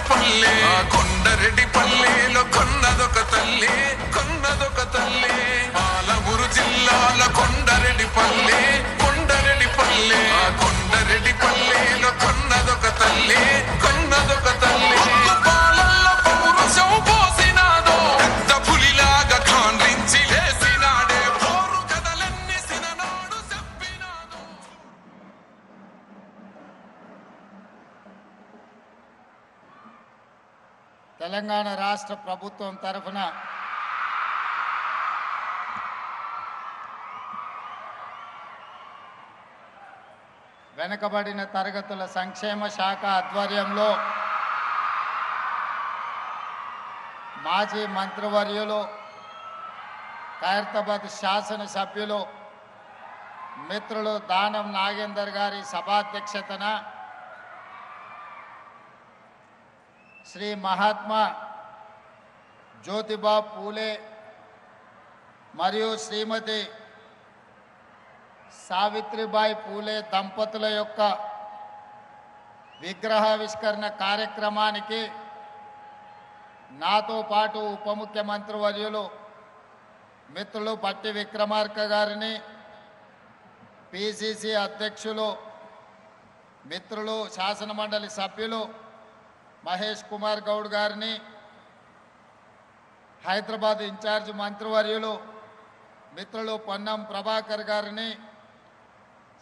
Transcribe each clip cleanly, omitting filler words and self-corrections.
పల్లె కొండరెడ్డి పల్లెలో కొన్నదొక తల్లి కొన్నదొక తల్లి పాలమూరు జిల్లాల కొండరెడ్డి పల్లె కొండరెడ్డి పల్లె కొండరెడ్డి పల్లెలో కొన్నదొక తల్లి కొన్నదొక తల్లి పాలల్లో పౌరుషం పోసినాదో పెద్ద పులిలాగా ఖాండ్రించి లేసినాడే పోరు కథలన్నీ సిననాడు చెప్పినాదో. తెలంగాణ రాష్ట్ర ప్రభుత్వం తరఫున వెనుకబడిన తరగతుల సంక్షేమ శాఖ ఆధ్వర్యంలో మాజీ మంత్రివర్యులు ఖైరతాబాద్ శాసనసభ్యులు మిత్రులు దానం నాగేందర్ గారి సభాధ్యక్షతన శ్రీ మహాత్మా జ్యోతిబా పూలే మరియు శ్రీమతి సావిత్రిబాయి పూలే దంపతుల యొక్క విగ్రహావిష్కరణ కార్యక్రమానికి నాతో పాటు ఉప ముఖ్యమంత్రి వర్యులు మిత్రులు పట్టి విక్రమార్క గారిని, పిసిసి అధ్యక్షులు మిత్రులు శాసనమండలి సభ్యులు మహేష్ కుమార్ గౌడ్ గారిని, హైదరాబాద్ ఇన్ఛార్జ్ మంత్రివర్యులు మిత్రులు పొన్నం ప్రభాకర్ గారిని,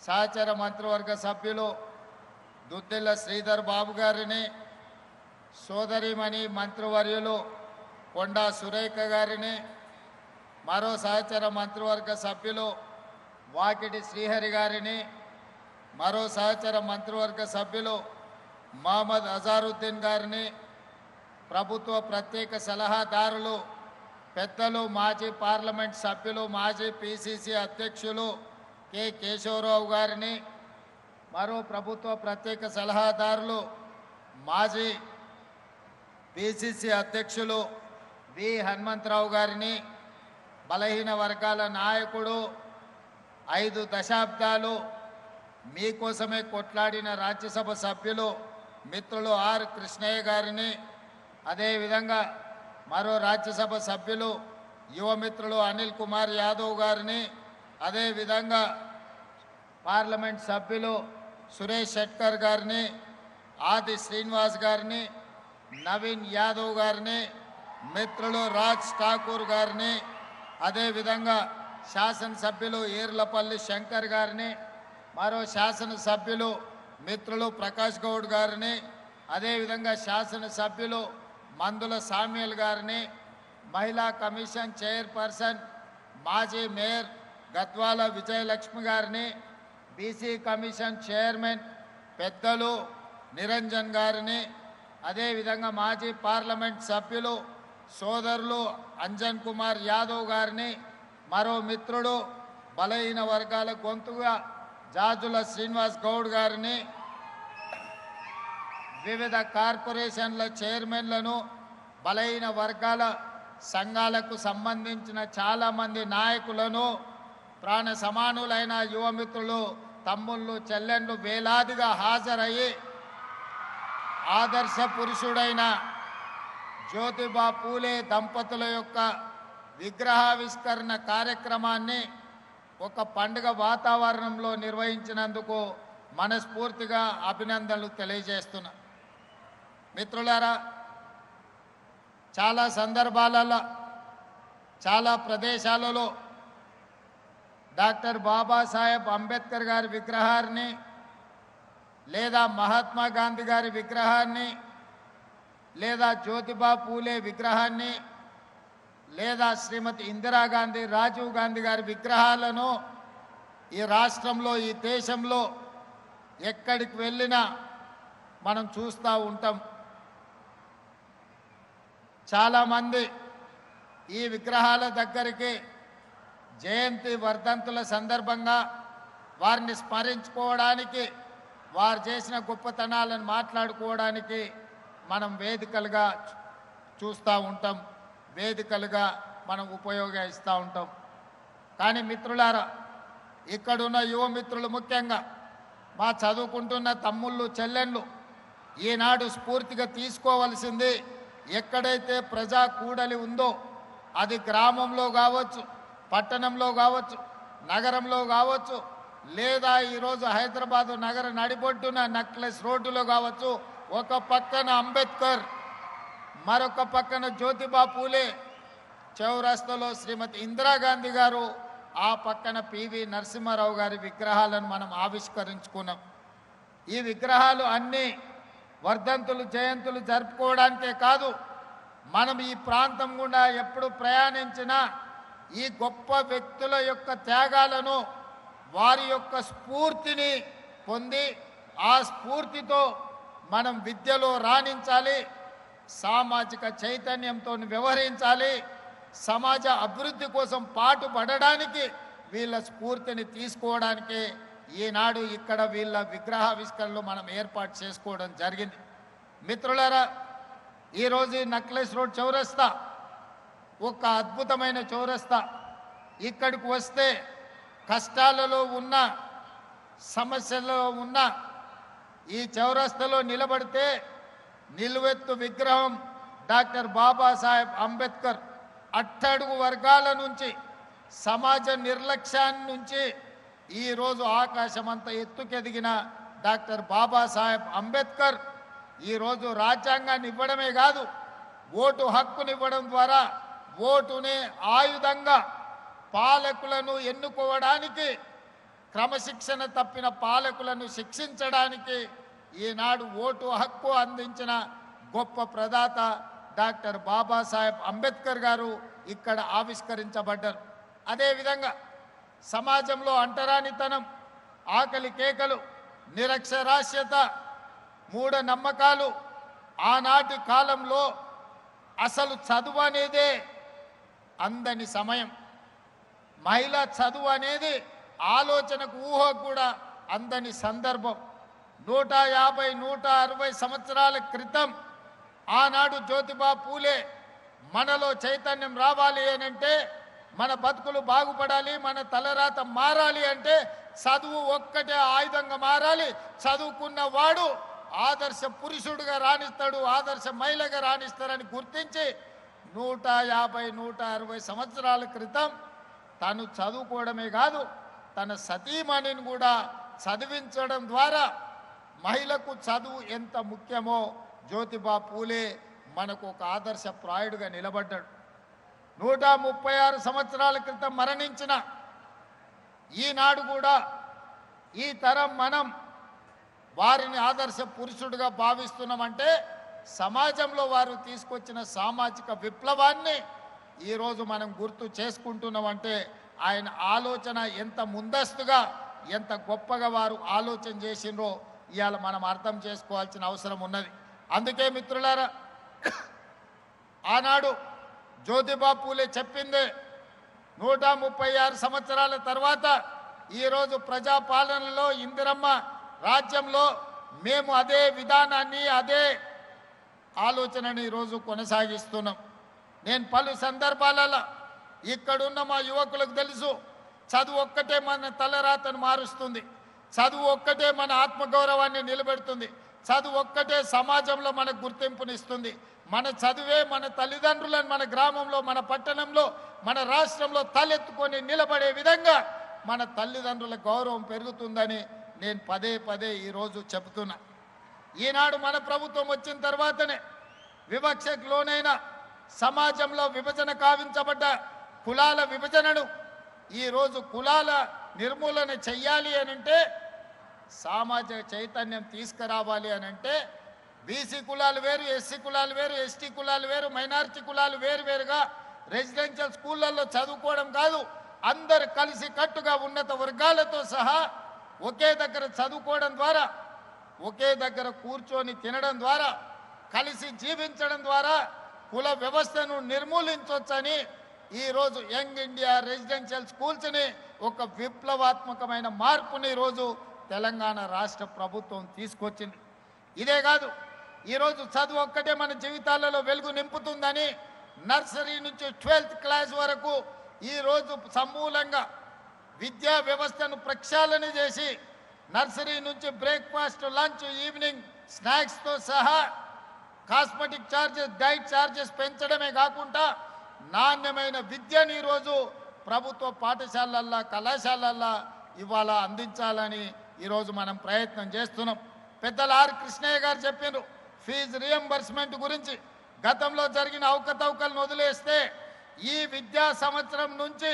సహచర మంత్రివర్గ సభ్యులు దుద్దిల్ల శ్రీధర్ బాబు గారిని, సోదరిమణి మంత్రివర్యులు కొండా సురేఖ గారిని, మరో సహచర మంత్రివర్గ సభ్యులు వాకిటి శ్రీహరి గారిని, మరో సహచర మంత్రివర్గ సభ్యులు మహమ్మద్ అజారుద్దీన్ గారిని, ప్రభుత్వ ప్రత్యేక సలహాదారులు పెద్దలు మాజీ పార్లమెంట్ సభ్యులు మాజీ పిసిసి అధ్యక్షులు కె కేశవరావు గారిని, మరో ప్రభుత్వ ప్రత్యేక సలహాదారులు మాజీ పిసిసి అధ్యక్షులు వి హనుమంతరావు గారిని, బలహీన వర్గాల నాయకుడు 5 దశాబ్దాలు మీకోసమే కొట్లాడిన రాజ్యసభ సభ్యులు మిత్రులు ఆర్ కృష్ణయ్య గారిని, అదేవిధంగా మరో రాజ్యసభ సభ్యులు యువమిత్రులు అనిల్ కుమార్ యాదవ్ గారిని, అదేవిధంగా పార్లమెంట్ సభ్యులు సురేష్ షెట్కర్ గారిని, ఆది శ్రీనివాస్ గారిని, నవీన్ యాదవ్ గారిని, మిత్రులు రాజ్ ఠాకూర్ గారిని, అదేవిధంగా శాసనసభ్యులు ఈర్లపల్లి శంకర్ గారిని, మరో శాసనసభ్యులు మిత్రులు ప్రకాష్ గౌడ్ గారిని, అదేవిధంగా శాసనసభ్యులు మందుల సామ్యుల్ గారిని, మహిళా కమిషన్ చైర్పర్సన్ మాజీ మేయర్ గద్వాల విజయలక్ష్మి గారిని, బీసీ కమిషన్ చైర్మన్ పెద్దలు నిరంజన్ గారిని, అదేవిధంగా మాజీ పార్లమెంట్ సభ్యులు సోదరులు అంజన్ కుమార్ యాదవ్ గారిని, మరో మిత్రుడు బలహీన వర్గాల గొంతుగా జాజుల శ్రీనివాస్ గౌడ్ గారిని, వివిధ కార్పొరేషన్ల చైర్మన్లను, బలహీన వర్గాల సంఘాలకు సంబంధించిన చాలామంది నాయకులను, ప్రాణ సమానులైన యువమిత్రులు తమ్ముళ్ళు చెల్లెళ్ళు వేలాదిగా హాజరయ్యి ఆదర్శ పురుషుడైన జ్యోతిబా పూలే దంపతుల యొక్క విగ్రహావిష్కరణ కార్యక్రమాన్ని ఒక పండుగ వాతావరణంలో నిర్వహించినందుకు మనస్ఫూర్తిగా అభినందనలు తెలియజేస్తున్నా. మిత్రులారా, చాలా సందర్భాలలో చాలా ప్రదేశాలలో డాక్టర్ బాబాసాహెబ్ అంబేద్కర్ గారి విగ్రహాన్ని లేదా మహాత్మా గాంధీ గారి విగ్రహాన్ని లేదా జ్యోతిబా పూలే విగ్రహాన్ని లేదా శ్రీమతి ఇందిరాగాంధీ రాజీవ్ గాంధీ గారి విగ్రహాలను ఈ రాష్ట్రంలో ఈ దేశంలో ఎక్కడికి వెళ్ళినా మనం చూస్తూ ఉంటాం. చాలామంది ఈ విగ్రహాల దగ్గరికి జయంతి వర్ధంతుల సందర్భంగా వారిని స్మరించుకోవడానికి, వారు చేసిన గొప్పతనాలను మాట్లాడుకోవడానికి మనం వేదికలుగా చూస్తూ ఉంటాం, వేదికలుగా మనం ఉపయోగిస్తూ ఉంటాం. కానీ మిత్రులారా, ఇక్కడున్న యువ మిత్రులు ముఖ్యంగా మా చదువుకుంటున్న తమ్ముళ్ళు చెల్లెళ్ళు ఈనాడు స్ఫూర్తిగా తీసుకోవలసింది, ఎక్కడైతే ప్రజా కూడలి ఉందో అది గ్రామంలో కావచ్చు, పట్టణంలో కావచ్చు, నగరంలో కావచ్చు, లేదా ఈరోజు హైదరాబాదు నగర నడిబొడ్డున నక్లెస్ రోడ్డులో కావచ్చు, ఒక పక్కన అంబేద్కర్, మరొక పక్కన జ్యోతిబా పూలే, చౌరస్తాలో శ్రీమతి ఇందిరాగాంధీ గారు, ఆ పక్కన పివి నరసింహారావు గారి విగ్రహాలను మనం ఆవిష్కరించుకున్నాం. ఈ విగ్రహాలు అన్నీ వర్ధంతులు జయంతులు జరుపుకోవడానికే కాదు, మనం ఈ ప్రాంతం గుండా ఎప్పుడు ప్రయాణించినా ఈ గొప్ప వ్యక్తుల యొక్క త్యాగాలను, వారి యొక్క స్ఫూర్తిని పొంది ఆ స్ఫూర్తితో మనం విద్యలో రాణించాలి, సామాజిక చైతన్యంతో వ్యవహరించాలి, సమాజ అభివృద్ధి కోసం పాటుపడడానికి వీళ్ళ స్ఫూర్తిని తీసుకోవడానికి ఈనాడు ఇక్కడ వీళ్ళ విగ్రహావిష్కరణలు మనం ఏర్పాటు చేసుకోవడం జరిగింది. మిత్రులారా, ఈరోజు నక్లెస్ రోడ్ చౌరస్తా ఒక అద్భుతమైన చౌరస్తా. ఇక్కడికి వస్తే కష్టాలలో ఉన్న, సమస్యలలో ఉన్న ఈ చౌరస్తాలో నిలబడితే నిలువెత్తు విగ్రహం డాక్టర్ బాబాసాహెబ్ అంబేద్కర్, అట్టడుగు వర్గాల నుంచి, సమాజ నిర్లక్ష్యాన్ని నుంచి ఈరోజు ఆకాశమంత ఎత్తుకెదిగిన డాక్టర్ బాబాసాహెబ్ అంబేద్కర్ ఈరోజు రాజ్యాంగాన్ని ఇవ్వడమే కాదు, ఓటు హక్కునివ్వడం ద్వారా ఓటునే ఆయుధంగా పాలకులను ఎన్నుకోవడానికి, క్రమశిక్షణ తప్పిన పాలకులను శిక్షించడానికి ఈనాడు ఓటు హక్కు అందించిన గొప్ప ప్రదాత డాక్టర్ బాబాసాహెబ్ అంబేద్కర్ గారు ఇక్కడ ఆవిష్కరించబడ్డారు. అదేవిధంగా సమాజంలో అంటరానితనం, ఆకలి కేకలు, నిరక్షరాస్యత, మూఢనమ్మకాలు, ఆనాటి కాలంలో అసలు చదువు అనేదే అందని సమయం, మహిళా చదువు అనేది ఆలోచనకు ఊహకు కూడా అందని సందర్భం. 150, 160 సంవత్సరాల క్రితం ఆనాడు జ్యోతిబా పూలే మనలో చైతన్యం రావాలి అనంటే, మన బతుకులు బాగుపడాలి, మన తలరాత మారాలి అంటే చదువు ఒక్కటే ఆయుధంగా మారాలి. చదువుకున్న వాడు ఆదర్శ పురుషుడిగా రాణిస్తాడు, ఆదర్శ మహిళగా రాణిస్తారని గుర్తించి 150, 160 సంవత్సరాల క్రితం తను చదువుకోవడమే కాదు, తన సతీమణిని కూడా చదివించడం ద్వారా మహిళకు చదువు ఎంత ముఖ్యమో జ్యోతిబా పూలే మనకు ఒక ఆదర్శప్రాయుడుగా నిలబడ్డాడు. 136 సంవత్సరాల క్రితం మరణించిన ఈనాడు కూడా ఈ తరం మనం వారిని ఆదర్శ పురుషుడిగా భావిస్తున్నామంటే సమాజంలో వారు తీసుకొచ్చిన సామాజిక విప్లవాన్ని ఈరోజు మనం గుర్తు చేసుకుంటున్నామంటే ఆయన ఆలోచన ఎంత ముందస్తుగా, ఎంత గొప్పగా వారు ఆలోచన చేసినో ఇవాళ మనం అర్థం చేసుకోవాల్సిన అవసరం ఉన్నది. అందుకే మిత్రులారా, ఆనాడు జ్యోతిబా పూలే చెప్పిందే 136 సంవత్సరాల తర్వాత ఈరోజు ప్రజాపాలనలో, ఇందిరమ్మ రాజ్యంలో మేము అదే విధానాన్ని, అదే ఆలోచనని ఈరోజు కొనసాగిస్తున్నాం. నేను పలు సందర్భాలలో ఇక్కడున్న మా యువకులకు తెలుసు, చదువు ఒక్కటే మన తలరాతను మారుస్తుంది, చదువు ఒక్కటే మన ఆత్మగౌరవాన్ని నిలబెడుతుంది, చదువు ఒక్కటే సమాజంలో మనకు గుర్తింపునిస్తుంది. మన చదువే మన తల్లిదండ్రులను మన గ్రామంలో, మన పట్టణంలో, మన రాష్ట్రంలో తలెత్తుకొని నిలబడే విధంగా మన తల్లిదండ్రుల గౌరవం పెరుగుతుందని నేను పదే పదే ఈరోజు చెబుతున్నా. ఈనాడు మన ప్రభుత్వం వచ్చిన తర్వాతనే వివక్షకు లోనైన సమాజంలో విభజన కావించబడ్డ కులాల విభజనను ఈరోజు కులాల నిర్మూలన చెయ్యాలి అనంటే, సామాజిక చైతన్యం తీసుకురావాలి అనంటే బీసీ కులాలు వేరు, ఎస్సీ కులాలు వేరు, ఎస్టీ కులాలు వేరు, మైనారిటీ కులాలు వేరువేరుగా రెసిడెన్షియల్ స్కూళ్ళల్లో చదువుకోవడం కాదు, అందరు కలిసి కట్టుగా ఉన్నత వర్గాలతో సహా ఒకే దగ్గర చదువుకోవడం ద్వారా, ఒకే దగ్గర కూర్చొని తినడం ద్వారా, కలిసి జీవించడం ద్వారా కుల వ్యవస్థను నిర్మూలించవచ్చని ఈరోజు యంగ్ ఇండియా రెసిడెన్షియల్ స్కూల్స్ని ఒక విప్లవాత్మకమైన మార్పుని ఈరోజు తెలంగాణ రాష్ట్ర ప్రభుత్వం తీసుకొచ్చింది. ఇదే కాదు, ఈరోజు చదువు ఒక్కటే మన జీవితాలలో వెలుగు నింపుతుందని నర్సరీ నుంచి 12th క్లాస్ వరకు ఈరోజు సమూలంగా విద్యా వ్యవస్థను ప్రక్షాళన చేసి నర్సరీ నుంచి బ్రేక్ఫాస్ట్, లంచ్, ఈవినింగ్ స్నాక్స్తో సహా కాస్మెటిక్ ఛార్జెస్, డైట్ ఛార్జెస్ పెంచడమే కాకుండా నాణ్యమైన విద్యను ఈరోజు ప్రభుత్వ పాఠశాలల్లో, కళాశాలల్లో ఇవాళ అందించాలని ఈరోజు మనం ప్రయత్నం చేస్తున్నాం. పెద్దలు ఆర్ కృష్ణయ్య గారు చెప్పారు ఫీజు రియంబర్స్మెంట్ గురించి. గతంలో జరిగిన అవకతవకలను వదిలేస్తే ఈ విద్యా సంవత్సరం నుంచి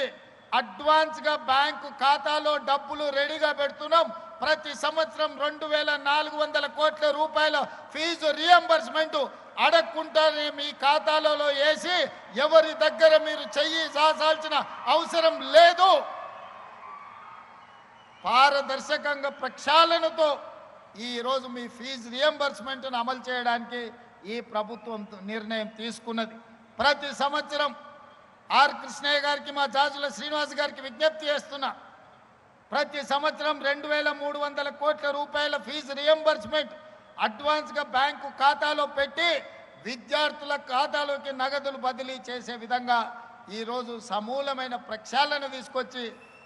అడ్వాన్స్గా బ్యాంకు ఖాతాలో డబ్బులు రెడీగా పెడుతున్నాం. ప్రతి సంవత్సరం 2400 కోట్ల రూపాయల ఫీజు రియంబర్స్మెంట్ అడగకుండానే మీ ఖాతాలలో వేసి ఎవరి దగ్గర మీరు చెయ్యి సాల్సిన అవసరం లేదు. పారదర్శకంగా ప్రక్షాళనతో ఈరోజు మీ ఫీజు రియంబర్స్మెంట్ను అమలు చేయడానికి ఈ ప్రభుత్వం నిర్ణయం తీసుకున్నది. ప్రతి సంవత్సరం ఆర్ కృష్ణయ్య గారికి, మా జాజుల శ్రీనివాస్ గారికి విజ్ఞప్తి చేస్తున్నా, ప్రతి సంవత్సరం 2300 కోట్ల రూపాయల ఫీజు రియంబర్స్మెంట్ అడ్వాన్స్గా బ్యాంకు ఖాతాలో పెట్టి విద్యార్థుల ఖాతాలోకి నగదులు బదిలీ చేసే విధంగా ఈరోజు సమూలమైన ప్రక్షాళన తీసుకొచ్చి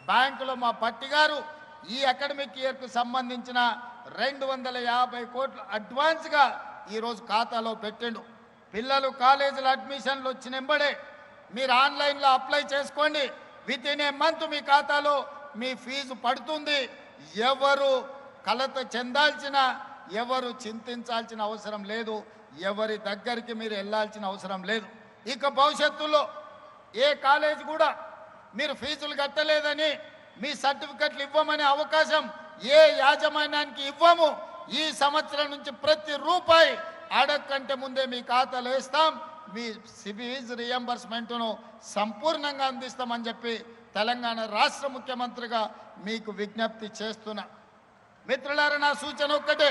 బ్యాంకులో మా పట్టి గారు ఈ అకాడమిక్ ఇయర్కు సంబంధించిన 250 కోట్లు అడ్వాన్స్గా ఈరోజు ఖాతాలో పెట్టిండు. పిల్లలు కాలేజీల అడ్మిషన్లు వచ్చినెంబడే మీరు ఆన్లైన్లో అప్లై చేసుకోండి. విత్ ఇన్ ఏ మంత్ మీ ఖాతాలో మీ ఫీజు పడుతుంది. ఎవరు కలత చెందాల్సిన, ఎవరు చింతించాల్సిన అవసరం లేదు. ఎవరి దగ్గరికి మీరు వెళ్ళాల్సిన అవసరం లేదు. ఇక భవిష్యత్తులో ఏ కాలేజ్ కూడా మీరు ఫీజులు కట్టలేదని మీ సర్టిఫికెట్లు ఇవ్వమనే అవకాశం ఏ యాజమాన్యానికి ఇవ్వము. ఈ సంవత్సరం నుంచి ప్రతి రూపాయి అడగకంటే ముందే మీ ఖాతాలో వేస్తాం. మీ ఫీజు రియంబర్స్మెంట్ను సంపూర్ణంగా అందిస్తామని చెప్పి తెలంగాణ రాష్ట్ర ముఖ్యమంత్రిగా మీకు విజ్ఞప్తి చేస్తున్నా. మిత్రులారా, నా సూచన ఒక్కటే,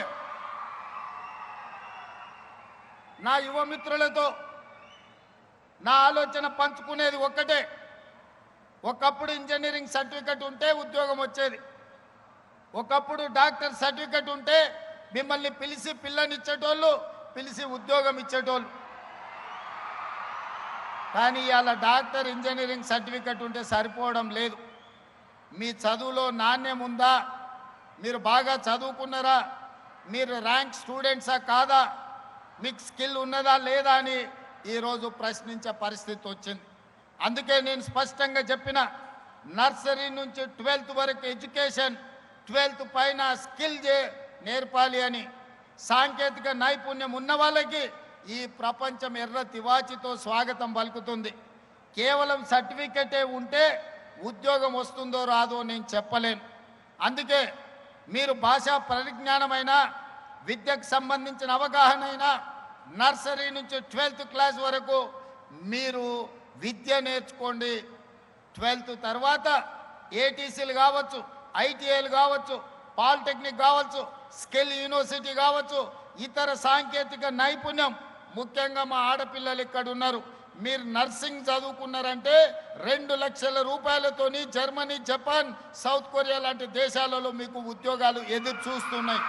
నా యువ మిత్రులతో నా ఆలోచన పంచుకునేది ఒక్కటే. ఒకప్పుడు ఇంజనీరింగ్ సర్టిఫికెట్ ఉంటే ఉద్యోగం వచ్చేది. ఒకప్పుడు డాక్టర్ సర్టిఫికెట్ ఉంటే మిమ్మల్ని పిలిచి పిల్లనిచ్చేటోళ్ళు, పిలిచి ఉద్యోగం ఇచ్చేటోళ్ళు. కానీ ఇవాళ డాక్టర్, ఇంజనీరింగ్ సర్టిఫికెట్ ఉంటే సరిపోవడం లేదు. మీ చదువులో నాణ్యం ఉందా, మీరు బాగా చదువుకున్నారా, మీరు ర్యాంక్ స్టూడెంట్సా కాదా, మీకు స్కిల్ ఉన్నదా లేదా అని ఈరోజు ప్రశ్నించే పరిస్థితి వచ్చింది. అందుకే నేను స్పష్టంగా చెప్పిన, నర్సరీ నుంచి 12th వరకు ఎడ్యుకేషన్, 12th పైన స్కిల్ నేర్పాలి అని. సాంకేతిక నైపుణ్యం ఉన్న వాళ్ళకి ఈ ప్రపంచం ఎర్ర తివాచితో స్వాగతం పలుకుతుంది. కేవలం సర్టిఫికెటే ఉంటే ఉద్యోగం వస్తుందో రాదో నేను చెప్పలేను. అందుకే మీరు భాషా పరిజ్ఞానమైన, విద్యకు సంబంధించిన అవగాహన అయినా నర్సరీ నుంచి 12th క్లాస్ వరకు మీరు విద్య నేర్చుకోండి. 12th తర్వాత ఏటీసీలు కావచ్చు, ఐటీఐలు కావచ్చు, పాలిటెక్నిక్ కావచ్చు, స్కిల్ యూనివర్సిటీ కావచ్చు, ఇతర సాంకేతిక నైపుణ్యం, ముఖ్యంగా మా ఆడపిల్లలు ఇక్కడ ఉన్నారు, మీరు నర్సింగ్ చదువుకున్నారంటే 2 లక్షల రూపాయలతోని జర్మనీ, జపాన్, సౌత్ కొరియా లాంటి దేశాలలో మీకు ఉద్యోగాలు ఎదురు చూస్తున్నాయి.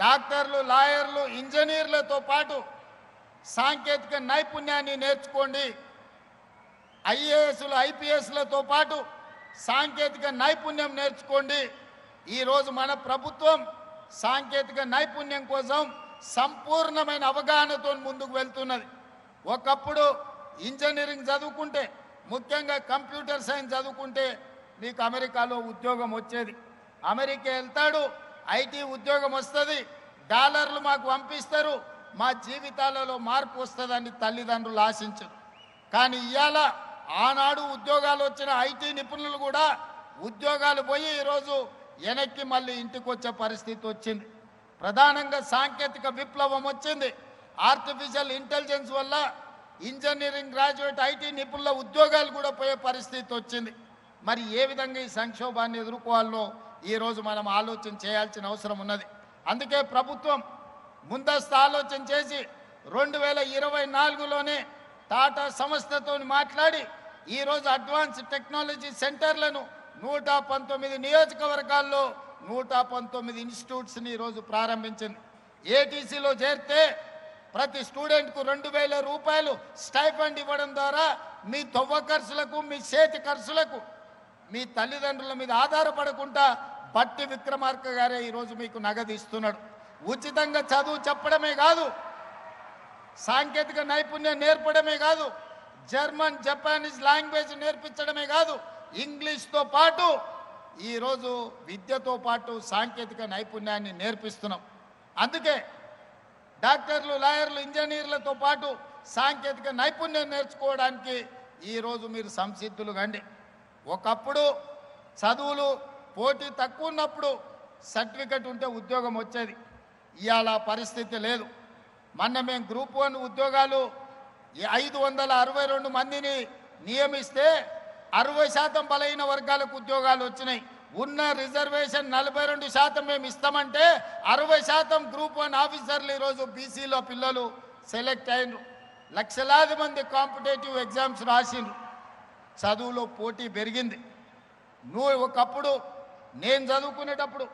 డాక్టర్లు, లాయర్లు, ఇంజనీర్లతో పాటు సాంకేతిక నైపుణ్యాన్ని నేర్చుకోండి. ఐఏఎస్లు, ఐపీఎస్లతో పాటు సాంకేతిక నైపుణ్యం నేర్చుకోండి. ఈరోజు మన ప్రభుత్వం సాంకేతిక నైపుణ్యం కోసం సంపూర్ణమైన అవగాహనతో ముందుకు వెళ్తున్నది. ఒకప్పుడు ఇంజనీరింగ్ చదువుకుంటే, ముఖ్యంగా కంప్యూటర్ సైన్స్ చదువుకుంటే మీకు అమెరికాలో ఉద్యోగం వచ్చేది. అమెరికా వెళ్తాడు, ఐటీ ఉద్యోగం వస్తుంది, డాలర్లు మాకు పంపిస్తారు, మా జీవితాలలో మార్పు వస్తుందని తల్లిదండ్రులు ఆశించరు. కానీ ఇవాళ ఆనాడు ఉద్యోగాలు వచ్చిన ఐటీ నిపుణులు కూడా ఉద్యోగాలు పోయి ఈరోజు వెనక్కి మళ్ళీ ఇంటికి వచ్చే పరిస్థితి వచ్చింది. ప్రధానంగా సాంకేతిక విప్లవం వచ్చింది. ఆర్టిఫిషియల్ ఇంటెలిజెన్స్ వల్ల ఇంజనీరింగ్ గ్రాడ్యుయేట్ ఐటీ నిపుణుల ఉద్యోగాలు కూడా పోయే పరిస్థితి వచ్చింది. మరి ఏ విధంగా ఈ సంక్షోభాన్ని ఎదుర్కోవాలో ఈరోజు మనం ఆలోచన చేయాల్సిన అవసరం ఉన్నది. అందుకే ప్రభుత్వం ముందస్తు ఆలోచన చేసి 2024లోనే టాటా సంస్థతో మాట్లాడి ఈరోజు అడ్వాన్స్ టెక్నాలజీ సెంటర్లను 119 నియోజకవర్గాల్లో 119 ఇన్స్టిట్యూట్స్ని ఈరోజు ప్రారంభించింది. ఏటీసీలో చేరితే ప్రతి స్టూడెంట్కు 2000 రూపాయలు స్టైఫండ్ ఇవ్వడం ద్వారా మీ తొవ్వ ఖర్చులకు, మీ చేతి ఖర్చులకు మీ తల్లిదండ్రుల మీద ఆధారపడకుండా బట్టి విక్రమార్క గారే ఈరోజు మీకు నగదు ఇస్తున్నాడు. ఉచితంగా చదువు చెప్పడమే కాదు, సాంకేతిక నైపుణ్యం నేర్పడమే కాదు, జర్మన్ జపానీస్ లాంగ్వేజ్ నేర్పించడమే కాదు, ఇంగ్లీష్తో పాటు ఈరోజు విద్యతో పాటు సాంకేతిక నైపుణ్యాన్ని నేర్పిస్తున్నాం. అందుకే డాక్టర్లు, లాయర్లు, ఇంజనీర్లతో పాటు సాంకేతిక నైపుణ్యం నేర్చుకోవడానికి ఈరోజు మీరు సంసిద్ధులు కండి. ఒకప్పుడు చదువులు పోటీ తక్కువ ఉన్నప్పుడు సర్టిఫికెట్ ఉంటే ఉద్యోగం వచ్చేది. ఇవాళ పరిస్థితి లేదు. మొన్న మేము గ్రూప్ 1 ఉద్యోగాలు 562 మందిని నియమిస్తే 60% బలైన వర్గాలకు ఉద్యోగాలు వచ్చినాయి. ఉన్న రిజర్వేషన్ 42% మేము ఇస్తామంటే 60% గ్రూప్ 1 ఆఫీసర్లు ఈరోజు బీసీలో పిల్లలు సెలెక్ట్ అయినరు. లక్షలాది మంది కాంపిటేటివ్ ఎగ్జామ్స్ రాసిండ్రు. చదువులో పోటీ పెరిగింది. ఒకప్పుడు నేను చదువుకునేటప్పుడు,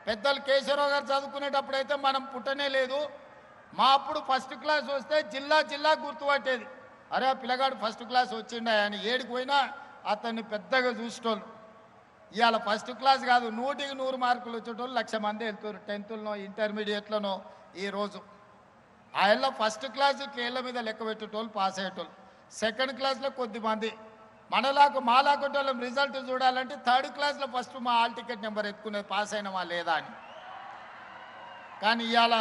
పెద్దలు కేశవరావు గారు చదువుకునేటప్పుడు అయితే మనం పుట్టనే లేదు. మా అప్పుడు ఫస్ట్ క్లాస్ వస్తే జిల్లా జిల్లా గుర్తుపట్టేది. అరే ఆ పిల్లగాడు ఫస్ట్ క్లాస్ వచ్చిండా అని. ఏడికి పోయినా అతన్ని పెద్దగా చూసేటోళ్ళు. ఇవాళ ఫస్ట్ క్లాస్ కాదు, 100కి 100 మార్కులు వచ్చేటోళ్ళు 1,00,000 మంది వెళ్తారు. 10థ్లోనో ఇంటర్మీడియట్లోనో. ఈరోజు ఆయన ఫస్ట్ క్లాస్ ఇట్ల మీద లెక్క పెట్టేటోళ్ళు పాస్ అయ్యేటోళ్ళు. సెకండ్ క్లాస్లో కొద్దిమంది. మాలాకొట్టోళ్ళం రిజల్ట్ చూడాలంటే 3rd క్లాస్లో ఫస్ట్ మా హాల్ టికెట్ నెంబర్ ఎత్తుకునేది పాస్ అయినమా లేదా అని. కానీ ఇవాళ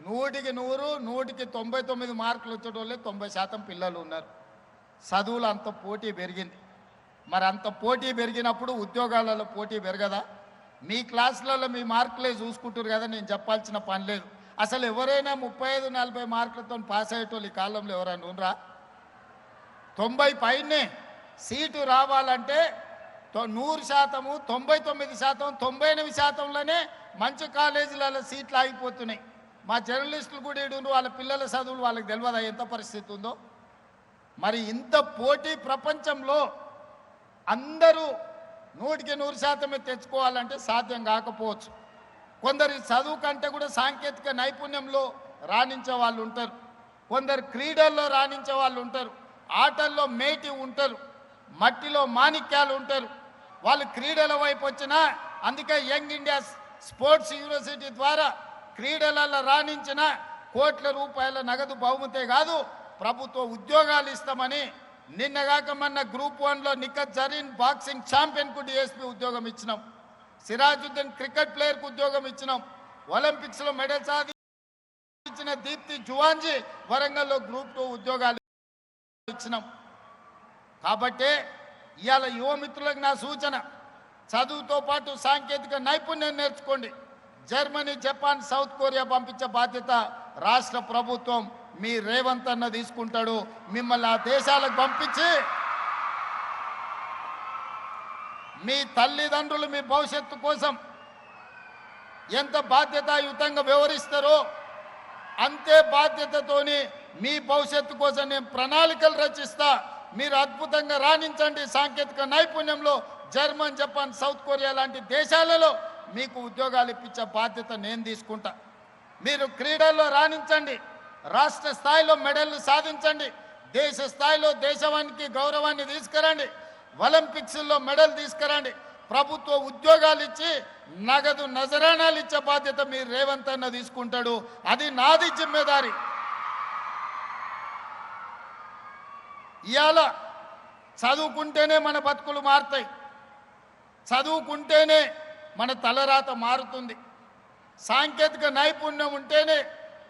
100కి 100, 100కి 99 మార్కులు వచ్చేటోళ్ళే 90% పిల్లలు ఉన్నారు. చదువులు అంత పోటీ పెరిగింది. మరి అంత పోటీ పెరిగినప్పుడు ఉద్యోగాలలో పోటీ పెరగదా? మీ క్లాసులలో మీ మార్కులే చూసుకుంటారు కదా, నేను చెప్పాల్సిన పని లేదు. అసలు ఎవరైనా 35-40 మార్కులతో పాస్ అయ్యేటోళ్ళు ఈ కాలంలో ఎవరైనా ఉండరా? 90 పైనే సీటు రావాలంటే 100%, 99%, 98%లోనే మంచి కాలేజీలలో సీట్లు ఆగిపోతున్నాయి. మా జర్నలిస్టులు కూడా ఇడు వాళ్ళ పిల్లల చదువులు వాళ్ళకి తెలియదా ఎంత పరిస్థితి ఉందో? మరి ఇంత పోటీ ప్రపంచంలో అందరూ 100కి 100% తెచ్చుకోవాలంటే సాధ్యం కాకపోవచ్చు. కొందరు చదువు కంటే కూడా సాంకేతిక నైపుణ్యంలో రాణించే వాళ్ళు ఉంటారు. కొందరు క్రీడల్లో రాణించే వాళ్ళు ఉంటారు. ఆటల్లో మేటి ఉంటారు. మట్టిలో మాణిక్యాలు ఉంటారు. వాళ్ళు క్రీడల వైపు వచ్చినా, అందుకే యంగ్ ఇండియా స్పోర్ట్స్ యూనివర్సిటీ ద్వారా క్రీడలలో రాణించిన కోట్ల రూపాయల నగదు బహుమతే కాదు, ప్రభుత్వ ఉద్యోగాలు ఇస్తామని నిన్నగాక మొన్న గ్రూప్ 1లో నిఖత్ జరీన్ బాక్సింగ్ ఛాంపియన్కు డిఎస్పీ ఉద్యోగం ఇచ్చినాం. సిరాజుద్దీన్ క్రికెట్ ప్లేయర్కు ఉద్యోగం ఇచ్చినాం. ఒలింపిక్స్లో మెడల్ సాధించిన దీప్తి జువాంజీ వరంగల్లో గ్రూప్ 2 ఉద్యోగాలు ఇచ్చినాం. కాబట్టి ఇవాళ యువమిత్రులకు నా సూచన, చదువుతో పాటు సాంకేతిక నైపుణ్యం నేర్చుకోండి. జర్మనీ, జపాన్, సౌత్ కొరియా పంపించే బాధ్యత రాష్ట్ర ప్రభుత్వం మీ రేవంత్ అన్న తీసుకుంటాడు. మిమ్మల్ని ఆ దేశాలకు పంపించి మీ తల్లిదండ్రులు మీ భవిష్యత్తు కోసం ఎంత బాధ్యతాయుతంగా వ్యవహరిస్తారో అంతే బాధ్యతతోని మీ భవిష్యత్తు కోసం నేను ప్రణాళికలు రచిస్తా. మీరు అద్భుతంగా రాణించండి. సాంకేతిక నైపుణ్యంలో జర్మన్, జపాన్, సౌత్ కొరియా లాంటి దేశాలలో మీకు ఉద్యోగాలు ఇప్పించే బాధ్యత నేను తీసుకుంటా. మీరు క్రీడల్లో రాణించండి. రాష్ట్ర స్థాయిలో మెడల్లు సాధించండి. దేశ స్థాయిలో దేశానికి గౌరవాన్ని తీసుకురండి. ఒలింపిక్స్లో మెడల్ తీసుకురండి. ప్రభుత్వ ఉద్యోగాలు ఇచ్చి నగదు నజరానాలు ఇచ్చే బాధ్యత మీరు రేవంత్ అన్న తీసుకుంటాడు. అది నాది జిమ్మేదారి. ఇవాళ చదువుకుంటేనే మన బతుకులు మారుతాయి. చదువుకుంటేనే మన తలరాత మారుతుంది. సాంకేతిక నైపుణ్యం ఉంటేనే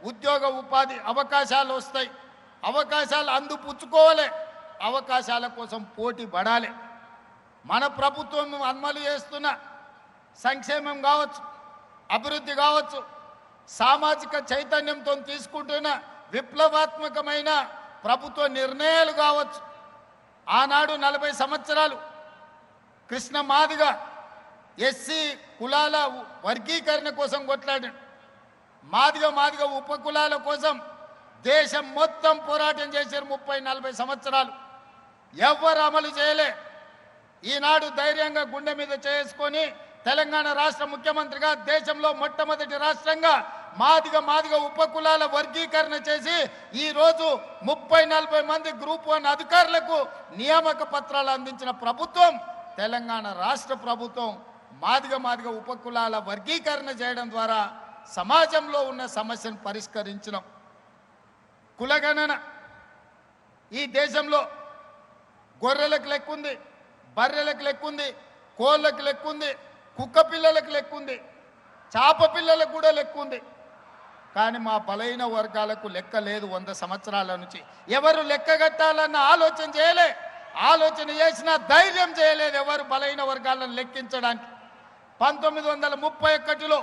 ఉద్యోగ ఉపాధి అవకాశాలు వస్తాయి. అవకాశాలు అందిపుచ్చుకోవాలి. అవకాశాల కోసం పోటీ పడాలి. మన ప్రభుత్వం అమలు చేస్తున్న సంక్షేమం కావచ్చు, అభివృద్ధి కావచ్చు, సామాజిక చైతన్యంతో తీసుకుంటున్న విప్లవాత్మకమైన ప్రభుత్వ నిర్ణయాలు కావచ్చు. ఆనాడు 40 సంవత్సరాలు కృష్ణ మాదిగ ఎస్సీ కులాల వర్గీకరణ కోసం కొట్లాడాడు. మాదిగ ఉపకులాల కోసం దేశం మొత్తం పోరాటం చేశారు. 30-40 సంవత్సరాలు ఎవ్వరు అమలు చేయలే. ఈనాడు ధైర్యంగా గుండె మీద చేసుకొని తెలంగాణ రాష్ట్ర ముఖ్యమంత్రిగా దేశంలో మొట్టమొదటి రాష్ట్రంగా మాదిగ ఉపకులాల వర్గీకరణ చేసి ఈరోజు 30-40 మంది గ్రూప్ 1 అధికారులకు నియామక పత్రాలు అందించిన ప్రభుత్వం తెలంగాణ రాష్ట్ర ప్రభుత్వం మాదిగ ఉపకులాల వర్గీకరణ చేయడం ద్వారా సమాజంలో ఉన్న సమస్యను పరిష్కరించడం. కులగణన ఈ దేశంలో గొర్రెలకు లెక్కుంది, బర్రెలకు లెక్కుంది, కోళ్ళకు లెక్కుంది, కుక్క పిల్లలకు లెక్కుంది, చాప పిల్లలకు కూడా లెక్కుంది. కానీ మా బలైన వర్గాలకు లెక్క లేదు. 100 సంవత్సరాల నుంచి ఎవరు లెక్క కట్టాలన్న ఆలోచన చేయలే. ఆలోచన చేసిన ధైర్యం చేయలేదు ఎవరు బలైన వర్గాలను లెక్కించడానికి. 1931లో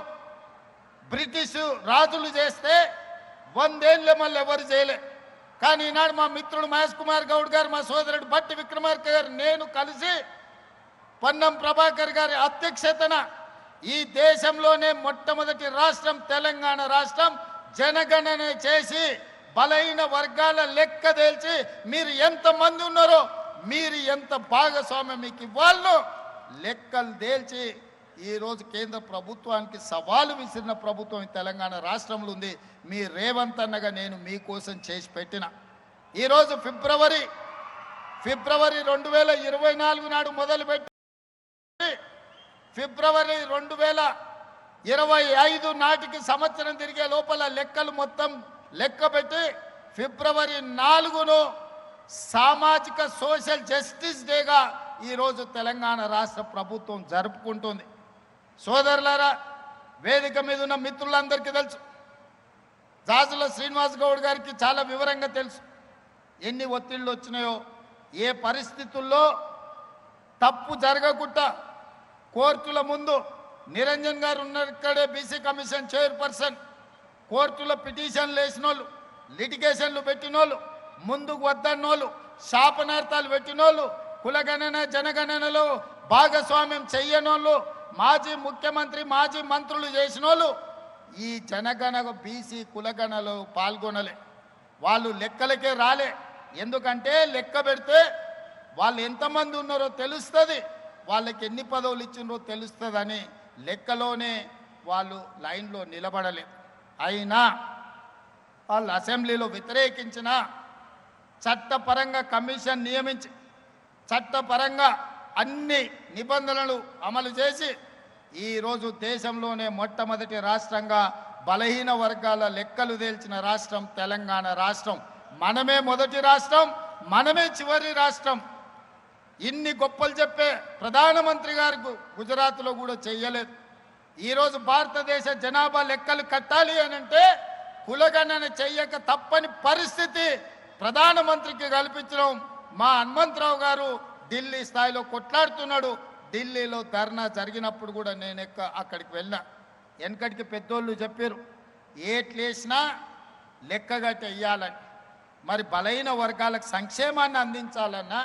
బ్రిటిష్ రాజులు చేస్తే 100 ఏళ్ళ మళ్ళీ ఎవరు చేయలే. కానీ ఈనాడు మా మిత్రుడు మహేష్ కుమార్ గౌడ్ గారు, మా సోదరుడు బట్టి విక్రమార్క గారు, నేను కలిసి పొన్నం ప్రభాకర్ గారి అధ్యక్షతన ఈ దేశంలోనే మొట్టమొదటి రాష్ట్రం తెలంగాణ రాష్ట్రం జనగణన చేసి బలైన వర్గాల లెక్క తేల్చి మీరు ఎంతమంది ఉన్నారో, మీరు ఎంత భాగస్వామ్యం మీకు ఇవ్వాలో లెక్కలు తేల్చి ఈరోజు కేంద్ర ప్రభుత్వానికి సవాలు విసిరిన ప్రభుత్వం ఈ తెలంగాణ రాష్ట్రంలో ఉంది. మీ రేవంత్ అన్నగా నేను మీకోసం చేసి పెట్టిన ఈరోజు ఫిబ్రవరి 2024 నాడు మొదలుపెట్టి ఫిబ్రవరి 2025 నాటికి సంవత్సరం తిరిగే లోపల లెక్కలు మొత్తం లెక్క పెట్టి ఫిబ్రవరి 4ను సామాజిక సోషల్ జస్టిస్ డేగా ఈరోజు తెలంగాణ రాష్ట్ర ప్రభుత్వం జరుపుకుంటుంది. సోదరులారా, వేదిక మీద ఉన్న మిత్రులందరికీ తెలుసు, జాజుల శ్రీనివాస్ గౌడ్ గారికి చాలా వివరంగా తెలుసు ఎన్ని ఒత్తిళ్ళు వచ్చినాయో, ఏ పరిస్థితుల్లో తప్పు జరగకుండా కోర్టుల ముందు నిరంజన్ గారు ఉన్నారు ఇక్కడే, బీసీ కమిషన్ చైర్పర్సన్, కోర్టులో పిటిషన్లు వేసిన వాళ్ళు, లిటిగేషన్లు పెట్టిన వాళ్ళు, ముందుకు వద్దన్నోళ్ళు, శాపనార్థాలు పెట్టినోళ్ళు, కులగణన జనగణనలో భాగస్వామ్యం చెయ్యనోళ్ళు, మాజీ ముఖ్యమంత్రి మాజీ మంత్రులు చేసిన వాళ్ళు ఈ జనగణ బీసీ కులగణలో పాల్గొనలే. వాళ్ళు లెక్కలకే రాలే. ఎందుకంటే లెక్క పెడితే వాళ్ళు ఎంతమంది ఉన్నారో తెలుస్తుంది, వాళ్ళకి ఎన్ని పదవులు ఇచ్చినారో తెలుస్తుందని లెక్కలోనే వాళ్ళు లైన్లో నిలబడలేదు. అయినా వాళ్ళు అసెంబ్లీలో వ్యతిరేకించిన చట్టపరంగా కమిషన్ నియమించి చట్టపరంగా అన్ని నిబంధనలు అమలు చేసి ఈరోజు దేశంలోనే మొట్టమొదటి రాష్ట్రంగా బలహీన వర్గాల లెక్కలు తేల్చిన రాష్ట్రం తెలంగాణ రాష్ట్రం. మనమే మొదటి రాష్ట్రం, మనమే చివరి రాష్ట్రం. ఇన్ని గొప్పలు చెప్పే ప్రధానమంత్రి గారు గుజరాత్లో కూడా చెయ్యలేదు. ఈరోజు భారతదేశ జనాభా లెక్కలు కట్టాలి అని అంటే కులగణన చెయ్యక తప్పని పరిస్థితి ప్రధానమంత్రికి కల్పించడం. మా హనుమంతరావు గారు ఢిల్లీ స్థాయిలో కొట్లాడుతున్నాడు. ఢిల్లీలో ధర్నా జరిగినప్పుడు కూడా నేను అక్కడికి వెళ్ళినా. వెనకటికి పెద్దోళ్ళు చెప్పారు ఏట్లేసినా లెక్కగట్టి వెయ్యాలని. మరి బలహీన వర్గాలకు సంక్షేమాన్ని అందించాలన్నా,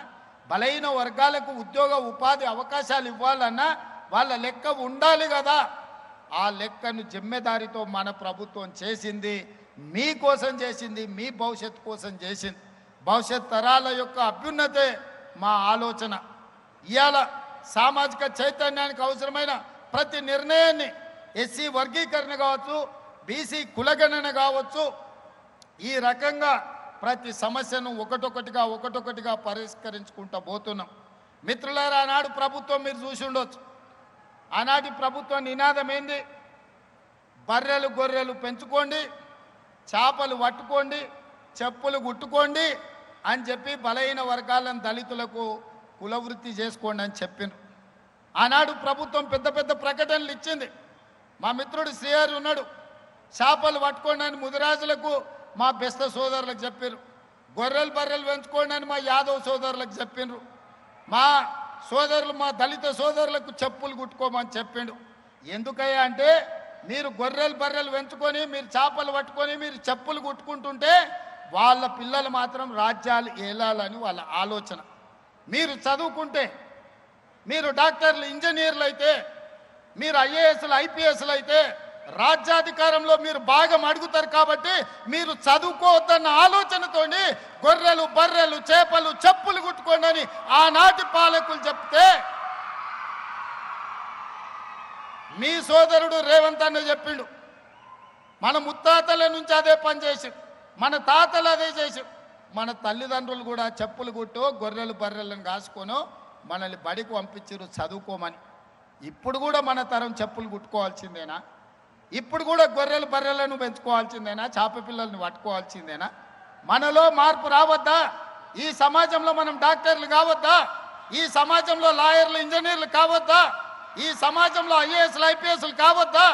బలహీన వర్గాలకు ఉద్యోగ ఉపాధి అవకాశాలు ఇవ్వాలన్నా వాళ్ళ లెక్క ఉండాలి కదా. ఆ లెక్కను జిమ్మెదారితో మన ప్రభుత్వం చేసింది, మీకోసం చేసింది, మీ భవిష్యత్తు కోసం చేసింది. భవిష్యత్ తరాల యొక్క అభ్యున్నతే మా ఆలోచన. ఇవాళ సామాజిక చైతన్యానికి అవసరమైన ప్రతి నిర్ణయాన్ని ఎస్సీ వర్గీకరణ కావచ్చు, బీసీ కులగణన కావచ్చు, ఈ రకంగా ప్రతి సమస్యను ఒకటొకటిగా పరిష్కరించుకుంటూ పోతున్నాం. మిత్రులారా, ఆనాడు ప్రభుత్వం మీరు చూసి ఉండొచ్చు. ఆనాటి ప్రభుత్వం నినాదం ఏంది? బర్రెలు గొర్రెలు పెంచుకోండి, చేపలు పట్టుకోండి, చెప్పులు గుట్టుకోండి అని చెప్పి బలహీన వర్గాలను దళితులకు కులవృత్తి చేసుకోండి అని చెప్పిండ్రు. ఆనాడు ప్రభుత్వం పెద్ద పెద్ద ప్రకటనలు ఇచ్చింది. మా మిత్రుడు శ్రీహరి ఉన్నాడు, చేపలు పట్టుకోండి అని ముదిరాజులకు మా బెస్త సోదరులకు చెప్పారు. గొర్రెలు బర్రెలు పెంచుకోండి అని మా యాదవ్ సోదరులకు చెప్పిండ్రు. మా సోదరులు మా దళిత సోదరులకు చెప్పులు కుట్టుకోమని చెప్పిండు. ఎందుకయ్యా అంటే మీరు గొర్రెలు బర్రెలు పెంచుకొని, మీరు చేపలు పట్టుకొని, మీరు చెప్పులు కుట్టుకుంటుంటే వాళ్ళ పిల్లలు మాత్రం రాజ్యాలు ఏలాలని వాళ్ళ ఆలోచన. మీరు చదువుకుంటే, మీరు డాక్టర్లు ఇంజనీర్లు అయితే, మీరు ఐఏఎస్లు ఐపీఎస్లు అయితే రాజ్యాధికారంలో మీరు భాగం అడుగుతారు. కాబట్టి మీరు చదువుకోవద్దన్న ఆలోచనతో గొర్రెలు బర్రెలు చేపలు చెప్పులు కుట్టుకోండి అని ఆనాటి పాలకులు చెప్తే మీ సోదరుడు రేవంత్ అన్న చెప్పిండు. మన ముత్తాతల నుంచి అదే పని చేసి, మన తాతలు అదే చేసి, మన తల్లిదండ్రులు కూడా చెప్పులు కుట్టో గొర్రెలు బర్రెలను కాసుకోనో మనల్ని బడికి పంపించారు చదువుకోమని. ఇప్పుడు కూడా మన తరం చెప్పులు కుట్టుకోవాల్సిందేనా? ఇప్పుడు కూడా గొర్రెలు బర్రెలను పెంచుకోవాల్సిందేనా? చేప పిల్లల్ని పట్టుకోవాల్సిందేనా? మనలో మార్పు రావద్దా? ఈ సమాజంలో మనం డాక్టర్లు కావద్దా? ఈ సమాజంలో లాయర్లు ఇంజనీర్లు కావద్దా? ఈ సమాజంలో ఐఏఎస్లు ఐపీఎస్లు కావద్దా?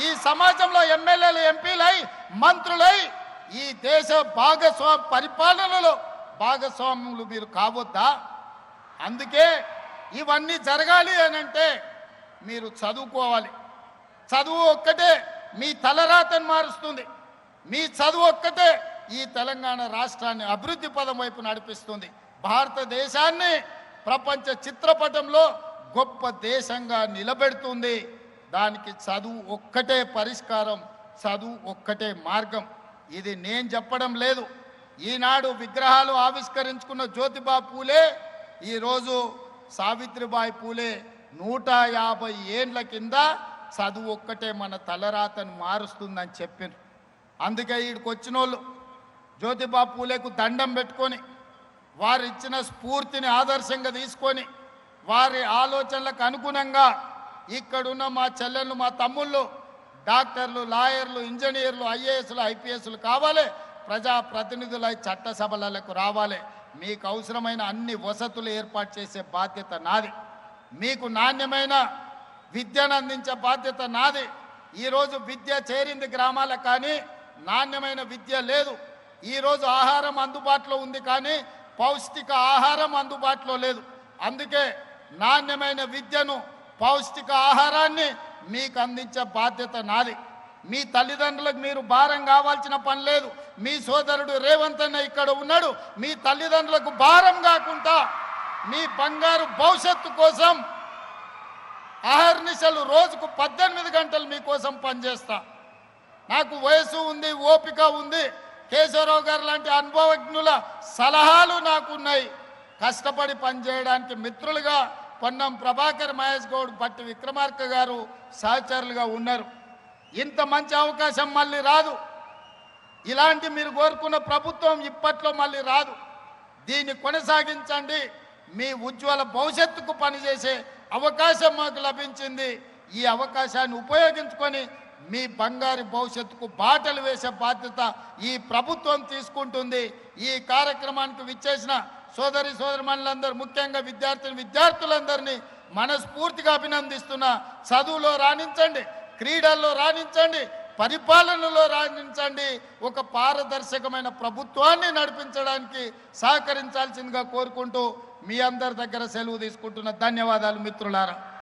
ఈ సమాజంలో ఎమ్మెల్యేలు ఎంపీలై మంత్రులై ఈ దేశ పరిపాలనలో భాగస్వాములు మీరు కావద్దా? అందుకే ఇవన్నీ జరగాలి అనంటే మీరు చదువుకోవాలి. చదువు ఒక్కటే మీ తలరాతను మారుస్తుంది. మీ చదువు ఒక్కటే ఈ తెలంగాణ రాష్ట్రాన్ని అభివృద్ధి పదం వైపు నడిపిస్తుంది. భారతదేశాన్ని ప్రపంచ చిత్రపటంలో గొప్ప దేశంగా నిలబెడుతుంది. దానికి చదువు ఒక్కటే పరిష్కారం, చదువు ఒక్కటే మార్గం. ఇది నేను చెప్పడం లేదు. ఈనాడు విగ్రహాలు ఆవిష్కరించుకున్న జ్యోతిబా పూలే ఈరోజు సావిత్రిబాయి పూలే 150 ఏండ్ల కింద చదువు ఒక్కటే మన తలరాతను మారుస్తుందని చెప్పారు. అందుకే ఈడికి వచ్చిన వాళ్ళు జ్యోతిబా పూలేకు దండం పెట్టుకొని వారు ఇచ్చిన స్ఫూర్తిని ఆదర్శంగా తీసుకొని వారి ఆలోచనలకు అనుగుణంగా ఇక్కడున్న మా చెల్లెళ్ళు మా తమ్ముళ్ళు డాక్టర్లు లాయర్లు ఇంజనీర్లు ఐఏఎస్లు ఐపీఎస్లు కావాలి. ప్రజాప్రతినిధులై చట్టసభలకు రావాలి. మీకు అవసరమైన అన్ని వసతులు ఏర్పాటు చేసే బాధ్యత నాది. మీకు నాణ్యమైన విద్యను అందించే బాధ్యత నాది. ఈరోజు విద్య చేరింది గ్రామాలకు, కానీ నాణ్యమైన విద్య లేదు. ఈరోజు ఆహారం అందుబాటులో ఉంది, కానీ పౌష్టిక ఆహారం అందుబాటులో లేదు. అందుకే నాణ్యమైన విద్యను పౌష్టిక ఆహారాన్ని మీకు అందించే బాధ్యత నాది. మీ తల్లిదండ్రులకు మీరు భారం కావాల్సిన పని లేదు. మీ సోదరుడు రేవంత్ అన్న ఇక్కడ ఉన్నాడు. మీ తల్లిదండ్రులకు భారం కాకుండా మీ బంగారు భవిష్యత్తు కోసం అహర్నిశలు రోజుకు 18 గంటలు మీకోసం పనిచేస్తా. నాకు వయసు ఉంది, ఓపిక ఉంది. కేశవరావు గారు లాంటి అనుభవజ్ఞుల సలహాలు నాకున్నాయి. కష్టపడి పనిచేయడానికి మిత్రులుగా పొన్నం ప్రభాకర్, మహేష్ గౌడ్, బట్టి విక్రమార్క గారు సహచరులుగా ఉన్నారు. ఇంత మంచి అవకాశం మళ్ళీ రాదు. ఇలాంటి మీరు కోరుకున్న ప్రభుత్వం ఇప్పట్లో మళ్ళీ రాదు. దీన్ని కొనసాగించండి. మీ ఉజ్వల భవిష్యత్తుకు పనిచేసే అవకాశం మాకు లభించింది. ఈ అవకాశాన్ని ఉపయోగించుకొని మీ బంగారు భవిష్యత్తుకు బాటలు వేసే బాధ్యత ఈ ప్రభుత్వం తీసుకుంటుంది. ఈ కార్యక్రమానికి విచ్చేసిన సోదరిమణులందరూ, ముఖ్యంగా విద్యార్థులందరినీ మనస్ఫూర్తిగా అభినందిస్తున్నా. చదువులో రాణించండి, క్రీడల్లో రాణించండి, పరిపాలనలో రాణించండి. ఒక పారదర్శకమైన ప్రభుత్వాన్ని నడిపించడానికి సహకరించాల్సిందిగా కోరుకుంటూ మీ అందరి దగ్గర సెలవు తీసుకుంటున్న. ధన్యవాదాలు మిత్రులారా.